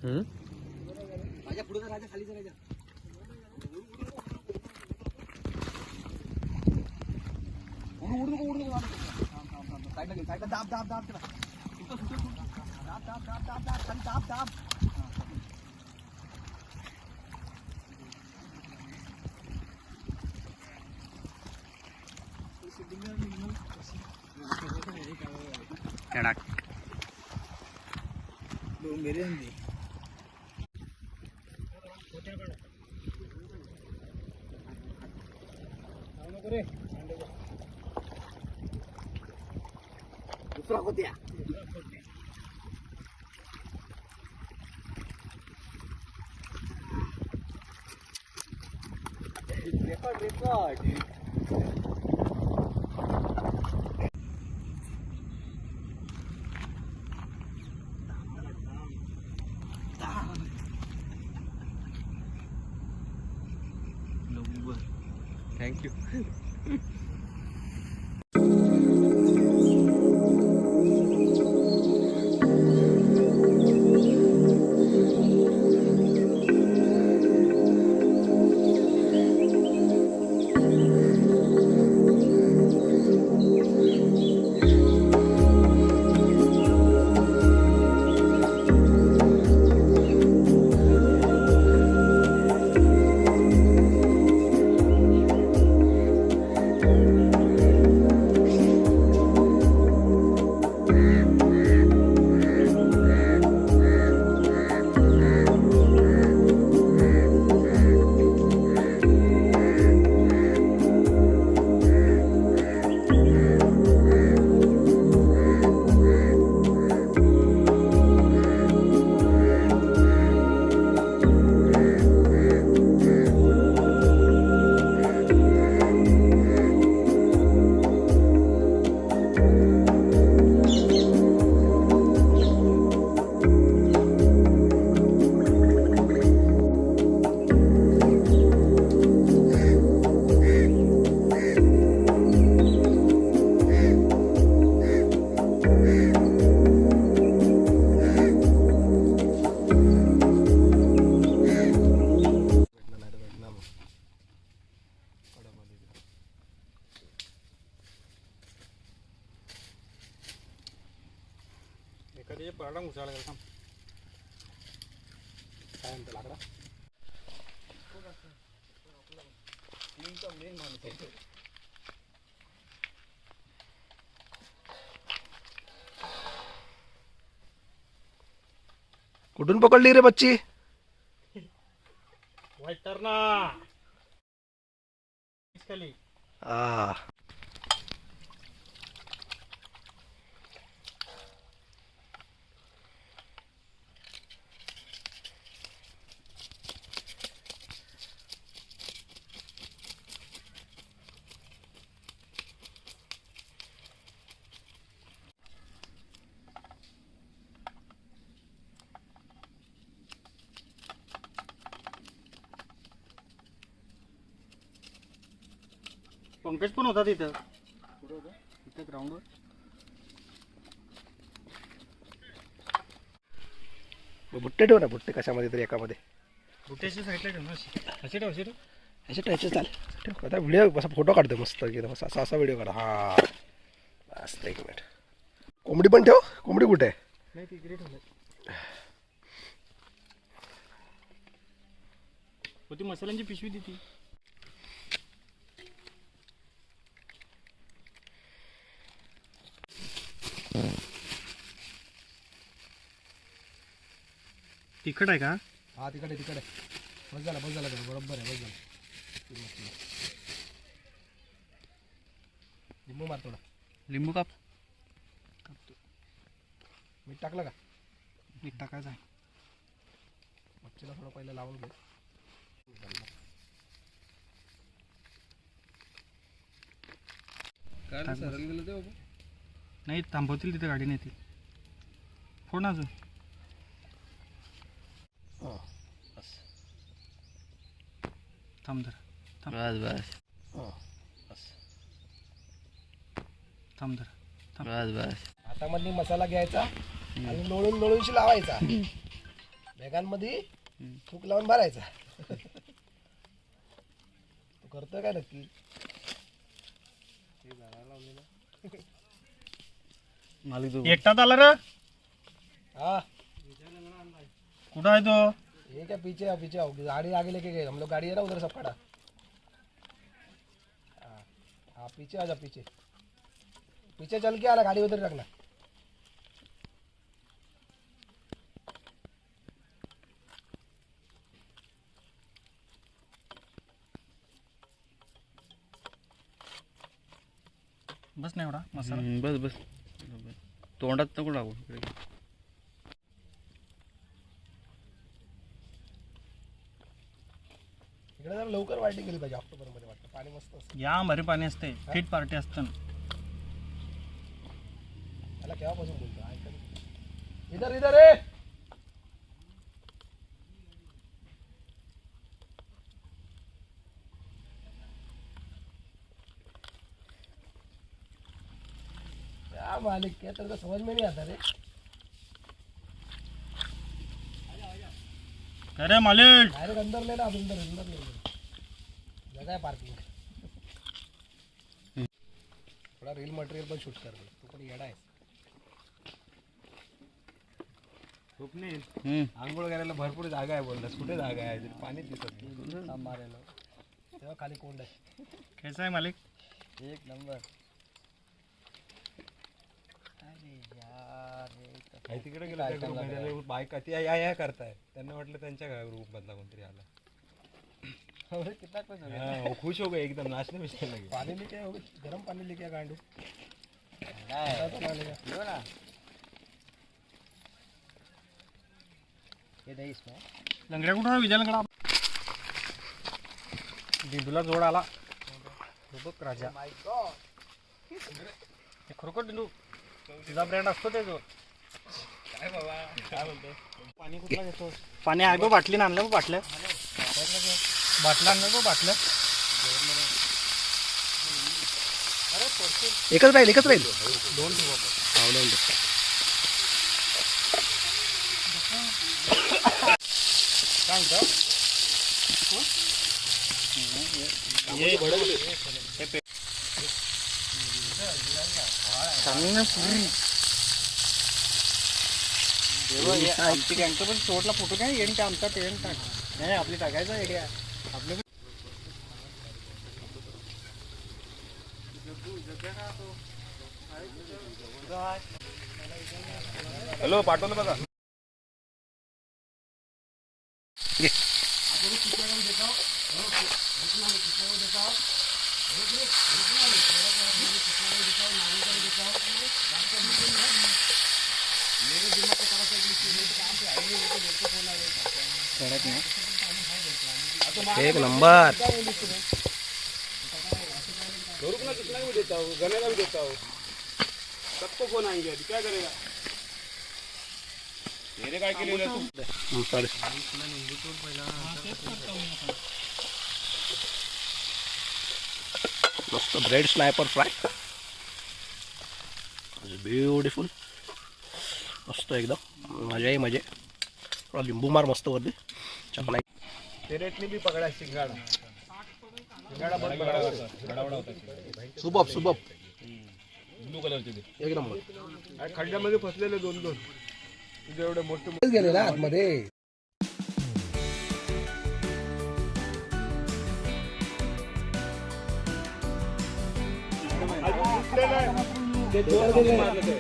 राजा पुढे जा, राजा खाली जा, राजा उडू नको, उडू नको. साईडला घे, साईडला दाब दाब दाब त्याला. सुटं सुटं सुटं. दाब दाब दाब दाब दाब खाली दाब दाब. कड़क दो मेरे अंदर दूसरा कोत्या रेकॉर्ड रेकॉर्ड थैंक यू. एखादी पराडा घुसायला गेला थांब. काय म्हणतो लाकडा मेन माणूस आहे. कुठून पकडली रे बच्ची? वाईटरना खाली आ पंकज पण होता तिथं. कुठं होता? तिथं ग्राउंडवर. बुट्टे ठेव ना, बुट्टे कशामध्ये तरी एकामध्ये. बुट्याच्या साईडला ठेव ना. असे ठेव, असे ठेव. असे ठेवायचे चाल ठेव. आता व्हिडिओ असा फोटो काढतो मस्त एकदम असा असा व्हिडिओ काढा. हा मस्त. एक मिनिट. कोंबडी पण ठेव. कोंबडी कुठे आहे? नाही तिकडे ठेवलं होती. मसाल्यांची पिशवी देती. तिखट आहे का? हा तिकडे आहे, तिकडे आहे. बस झाला बरोबर आहे. बस झाला. लिंबू मार थोडा. लिंबू काप. मीठ टाकलं का? मीठ टाकायचं आहे. मच्छीला थोडं पहिलं लावून घे. काय सरळ गेलं ते बाबा? नाही थांबवतील तिथे, गाडी नेतील. फोड ना अजून. थांब जरा. बस बस थांब जरा. बस बस. हातामध्ये मसाला घ्यायचा आणि लोळून लोळूनशी लावायचा. बॅगांमध्ये थूक लावून भरायचा. तू करतोय काय नक्की? एकटाच आला रे. हाँ कुठं आहे तो? ये क्या पीछे पीछे आओ, गाड़ी आगे लेके गए हम लोग. गाड़ी है ना उधर सब खड़ा. हाँ पीछे आ जा, पीछे पीछे चल के आला, गाड़ी उधर रखना. बस नाही एवढा मसाला. बस बस तोंडात नको लागू. इकडे जरा लवकर वाढली गेली पाहिजे. ऑक्टोबर मध्ये वाटतं पाणी मस्त असतं. या भारी पाणी असते. फिट पार्टी असतं. त्याला केव्हापासून बोलतो ऐकत. इधर इधर रे. क्या मालिक, क्या तेरे को समझ में नहीं आता रे. अरे मालिक, डायरेक्ट अंदर ले ना, अंदर अंदर ले. जगह है पार्किंग. थोड़ा रील मटेरियल पण शूट कर. तू पण येडा आहे. आंघोळ करायला भरपूर जागा आहे बोललास. कुठे जागा आहे? पाणीच दिसत नाही. मारायला तेव्हा खाली कोंड आहे. कैसा आहे मालिक? एक नंबर. अरे यार काही तिकडे गेलो त्या group मध्ये बायका ती या करताय. त्यांना वाटलं त्यांच्या ग्रुप मधला कोणतरी आला. कितना कुछ हो गया. हाँ, वो खुश हो गए एकदम, नाचने में चलने लगे. पानी लेके आओ, गरम पानी लेके आ गांडू. ये दही इसमें. लंगड्या कुठं आहे? विजय लंगडा. डिंडूला जोड आला. बघ राजा. हे खरोखर डिंडू तुझा ब्रँड असतो ते जो. काय बाबा काय बोलतो? पाणी कुठला घेतो? पाणी आहे बघ, बाटली आणलं बघ. बाटल्या आणलं बघ. बाटल्या एकच राहील, एकच राहील. दोन ठेवू आपण. काय म्हणतो? आमची गँगचं पण शेवटला फोटो काय येईन का आमचा टेन टाक. नाही आपली टाकायचा आयडिया आपले. हॅलो पाठवलं बघा. एक नंबर. स्वरूप ना कितना भी देता हूँ, गने का भी देता हूँ. सबको फोन आएंगे. अभी क्या करेगा? मेरे काय केलेलं तू? मस्त ब्रेड स्नायपर फ्राय. ब्युटिफुल. मस्त एकदम मजा आहे. मजे थोडा लिंबू मार मस्त वरती. चकना तेरेटनी भी पकड़ा सिंगाड़ा. सिंगाड़ा बहुत बड़ा होता. बड़ा होता. सुबब सुबब ब्लू कलरचे ते. एक नंबर. खड्ड्यामध्ये फसलेले दोन दोन तुझे एवढे मोठे गेले ना आतमध्ये. ते दोन मारले ते.